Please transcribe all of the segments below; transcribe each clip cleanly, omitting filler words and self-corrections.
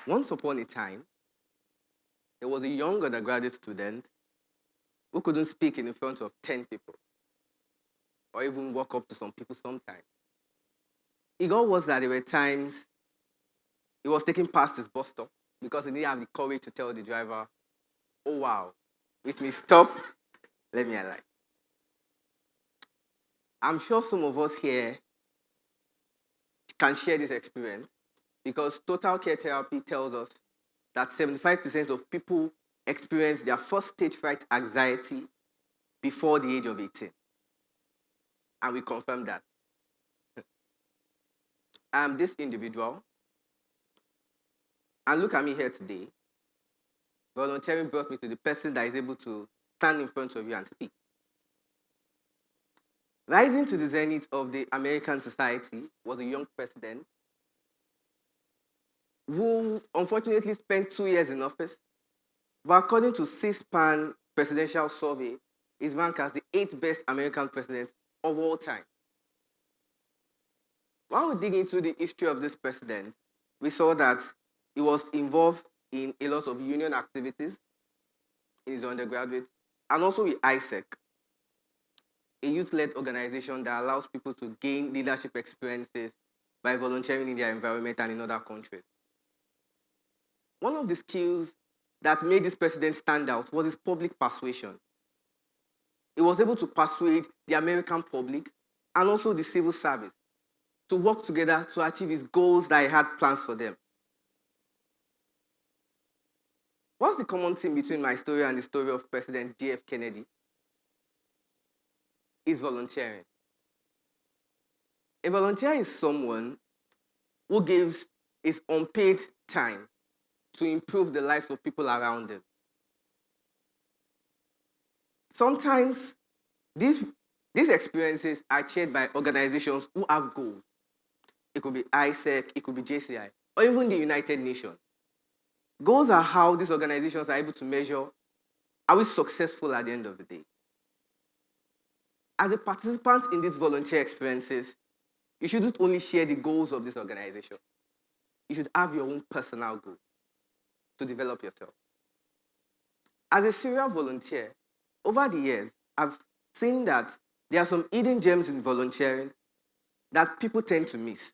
Once upon a time, there was a young undergraduate student who couldn't speak in front of 10 people or even walk up to some people sometimes. It got worse that there were times he was taking past his bus stop because he didn't have the courage to tell the driver, oh wow, which means stop, let me alight. I'm sure some of us here can share this experience because total care therapy tells us that 75% of people experience their first stage fright anxiety before the age of 18. And we confirm that. I'm this individual, and look at me here today. Volunteering brought me to the person that is able to stand in front of you and speak. Rising to the zenith of the American society was a young president who unfortunately spent 2 years in office, but according to C-SPAN presidential survey, is ranked as the 8th best American president of all time. While we dig into the history of this president, we saw that he was involved in a lot of union activities in his undergraduate, and also with ISEC, a youth-led organization that allows people to gain leadership experiences by volunteering in their environment and in other countries. One of the skills that made this president stand out was his public persuasion. He was able to persuade the American public and also the civil service to work together to achieve his goals that he had plans for them. What's the common theme between my story and the story of President J.F. Kennedy? Is volunteering. A volunteer is someone who gives his unpaid time to improve the lives of people around them. Sometimes these experiences are shared by organizations who have goals. It could be ISEC, it could be JCI, or even the United Nations. Goals are how these organizations are able to measure, are we successful at the end of the day? As a participant in these volunteer experiences, you shouldn't only share the goals of this organization. You should have your own personal goal to develop yourself. As a serial volunteer, over the years, I've seen that there are some hidden gems in volunteering that people tend to miss.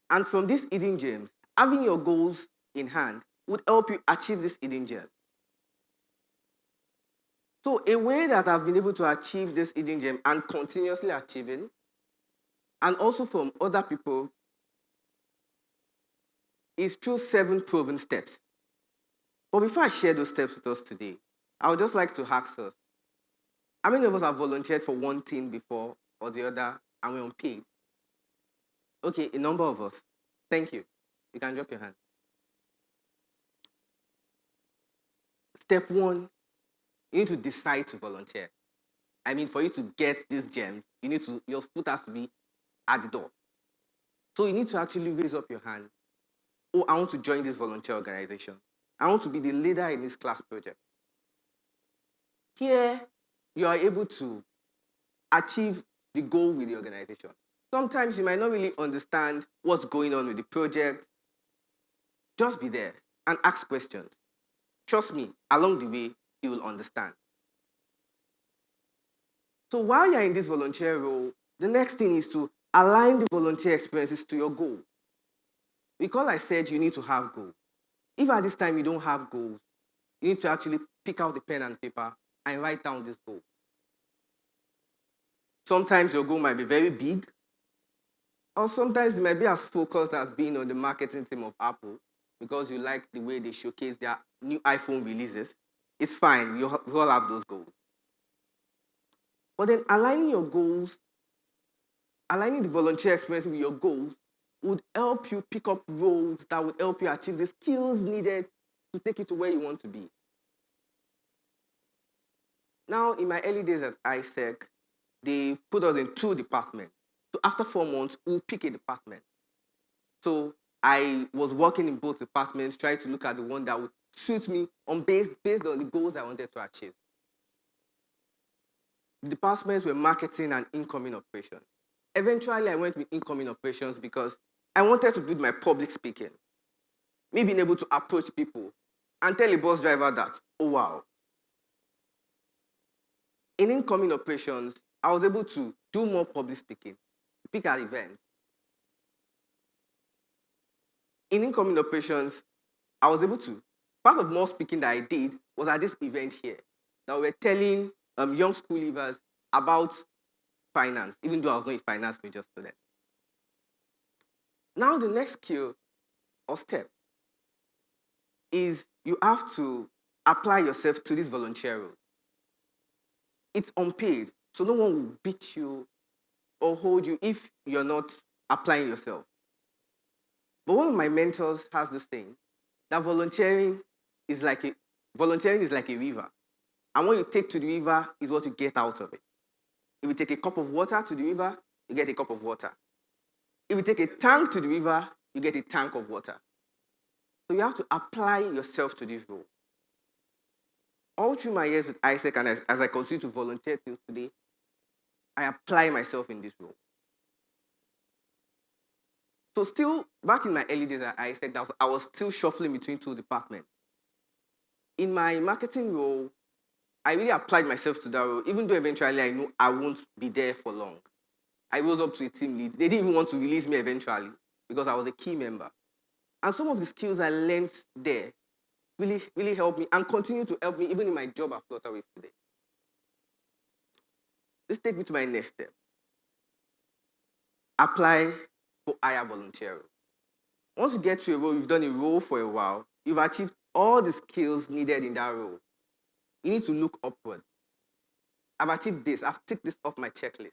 And from these hidden gems, having your goals in hand would help you achieve this hidden gem. So a way that I've been able to achieve this hidden gem and continuously achieving, and also from other people, is through 7 proven steps. But before I share those steps with us today, I would just like to ask us, how many of us have volunteered for one thing before or the other and we're unpaid? Okay, a number of us. Thank you. You can drop your hand. Step 1, you need to decide to volunteer. I mean, for you to get these gems, your foot has to be at the door. So you need to actually raise up your hand. Oh, I want to join this volunteer organization. I want to be the leader in this class project. Here, you are able to achieve the goal with the organization. Sometimes you might not really understand what's going on with the project. Just be there and ask questions. Trust me, along the way, you will understand. So while you're in this volunteer role, the next thing is to align the volunteer experiences to your goal. Because I said you need to have goals. If at this time you don't have goals, you need to actually pick out the pen and paper and write down this goal. Sometimes your goal might be very big, or sometimes it might be as focused as being on the marketing team of Apple because you like the way they showcase their new iPhone releases. It's fine, you all have those goals. But then aligning your goals, aligning the volunteer experience with your goals would help you pick up roles that would help you achieve the skills needed to take you to where you want to be. Now, in my early days at ISEC, they put us in 2 departments. So after 4 months, we'll pick a department. So I was working in both departments, trying to look at the one that would suit me based on the goals I wanted to achieve. The departments were marketing and incoming operations. Eventually, I went with incoming operations because I wanted to build my public speaking, me being able to approach people and tell a bus driver that, oh wow. In incoming operations, I was able to do more public speaking, speak at events. In incoming operations, I was able to, part of more speaking that I did was at this event here, that we were telling young school leavers about finance, even though I was not a finance major student. Now the next skill or step is you have to apply yourself to this volunteer role. It's unpaid, so no one will beat you or hold you if you're not applying yourself. But one of my mentors has this thing that volunteering is like a river. And what you take to the river is what you get out of it. If you take a cup of water to the river, you get a cup of water. If you take a tank to the river, you get a tank of water. So you have to apply yourself to this role. All through my years with ISEC and as I continue to volunteer till today, I apply myself in this role. So still, back in my early days at ISEC, I was still shuffling between two departments. In my marketing role, I really applied myself to that role, even though eventually I knew I won't be there for long. I rose up to a team lead. They didn't even want to release me eventually because I was a key member. And some of the skills I learned there really helped me and continue to help me even in my job at Flutterwave today. This takes me to my next step. Apply for higher volunteer role. Once you get to a role, you've done a role for a while, you've achieved all the skills needed in that role. You need to look upward. I've achieved this. I've ticked this off my checklist.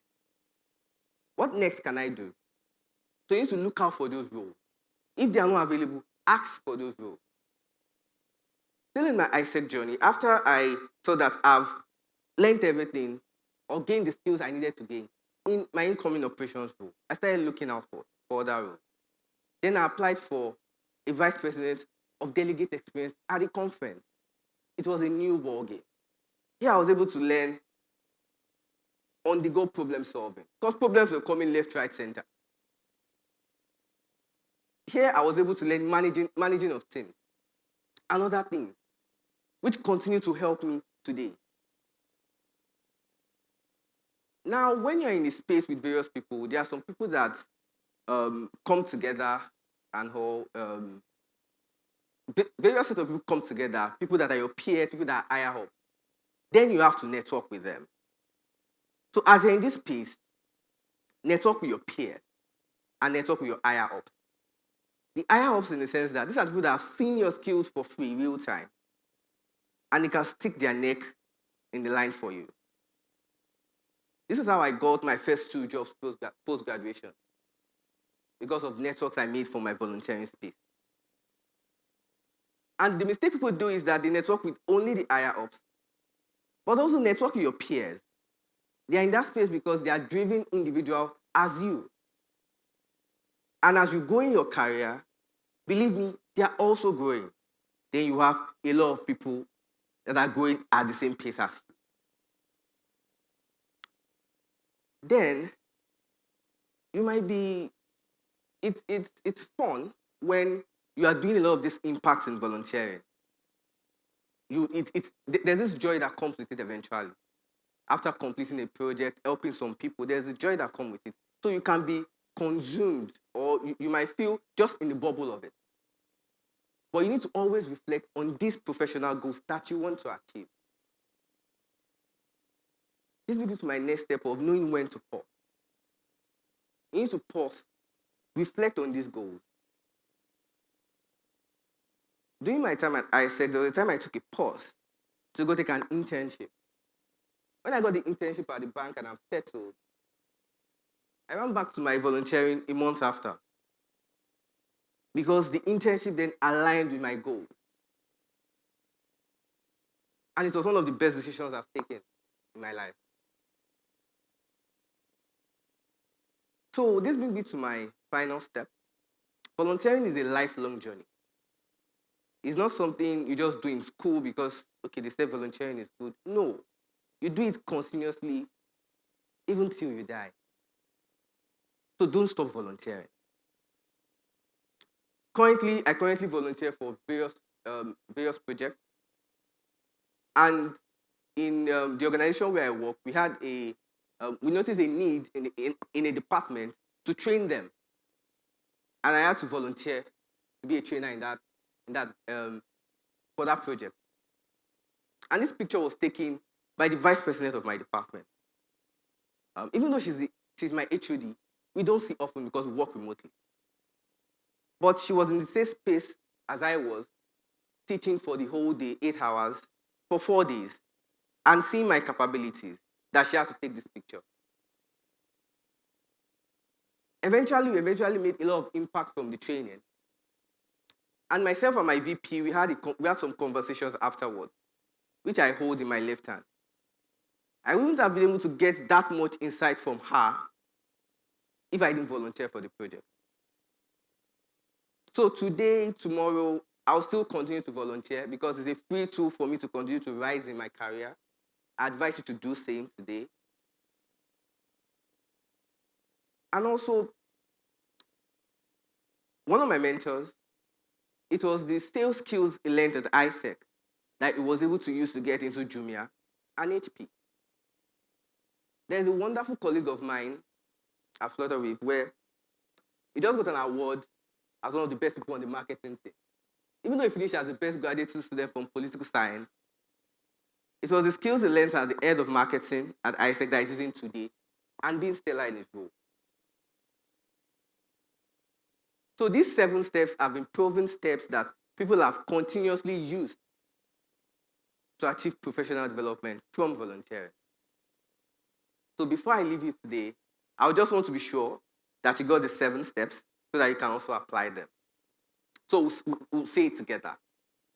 What next can I do? So you need to look out for those roles. If they are not available, ask for those roles. Still in my ISEC journey, after I saw that I've learned everything or gained the skills I needed to gain in my incoming operations role, I started looking out for other roles. Then I applied for a vice president of delegate experience at the conference. It was a new ballgame. Here I was able to learn on-the-go problem solving because problems were coming left, right, center. Here I was able to learn managing of teams and other things, which continue to help me today. Now, when you're in a space with various people, there are some people that come together and all. Various set of people come together, people that are your peers, people that are higher up. Then you have to network with them. So as you're in this space, network with your peers and network with your higher ups. The higher ups in the sense that these are people that have seen your skills for free, real time. And they can stick their neck in the line for you. This is how I got my first 2 jobs post-graduation because of networks I made for my volunteering space. And the mistake people do is that they network with only the higher ups, but also network with your peers. They are in that space because they are driven individual as you. And as you go in your career, believe me, they are also growing. Then you have a lot of people that are going at the same pace as you. Then you might be, it's fun when you are doing a lot of this impact in volunteering. There's this joy that comes with it eventually. After completing a project, helping some people, there's a joy that comes with it. So you can be consumed or you might feel just in the bubble of it. But you need to always reflect on these professional goals that you want to achieve. This brings me to my next step of knowing when to pause. You need to pause, reflect on these goals. During my time at ISEC, there was a time I took a pause to go take an internship. When I got the internship at the bank and I'm settled, I went back to my volunteering a month after because the internship then aligned with my goals. And it was one of the best decisions I've taken in my life. So this brings me to my final step. Volunteering is a lifelong journey. It's not something you just do in school because, okay, they say volunteering is good. No, you do it continuously, even till you die. So don't stop volunteering. I currently volunteer for various projects. And in the organization where I work, we noticed a need in a department to train them. And I had to volunteer to be a trainer for that project. And this picture was taken by the vice president of my department. Even though she's my HOD, we don't see often because we work remotely. But she was in the same space as I was, teaching for the whole day, 8 hours, for 4 days, and seeing my capabilities, that she had to take this picture. We eventually made a lot of impact from the training. And myself and my VP, we had some conversations afterwards, which I hold in my left hand. I wouldn't have been able to get that much insight from her if I didn't volunteer for the project. So today, tomorrow, I'll still continue to volunteer because it's a free tool for me to continue to rise in my career. I advise you to do the same today. And also, one of my mentors, it was the sales skills he learned at ISEC that he was able to use to get into Jumia and HP. There's a wonderful colleague of mine at Flutterwave where he just got an award as one of the best people on the marketing team. Even though he finished as the best graduate student from political science, it was the skills he learned as the head of marketing at ISEC that he's using today and being stellar in his role. So these 7 steps have been proven steps that people have continuously used to achieve professional development from volunteering. So before I leave you today, I just want to be sure that you got the 7 steps so that you can also apply them. So we'll say it together.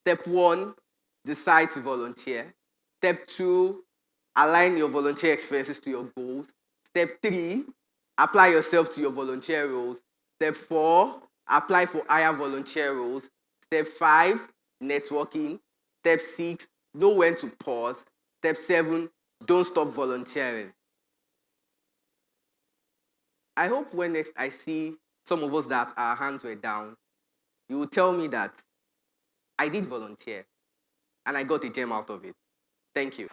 Step 1, decide to volunteer. Step 2, align your volunteer experiences to your goals. Step 3, apply yourself to your volunteer roles. Step 4, apply for higher volunteer roles. Step 5, networking. Step 6, know when to pause. Step 7, don't stop volunteering. I hope when next I see some of us that our hands were down, you will tell me that I did volunteer and I got a gem out of it. Thank you.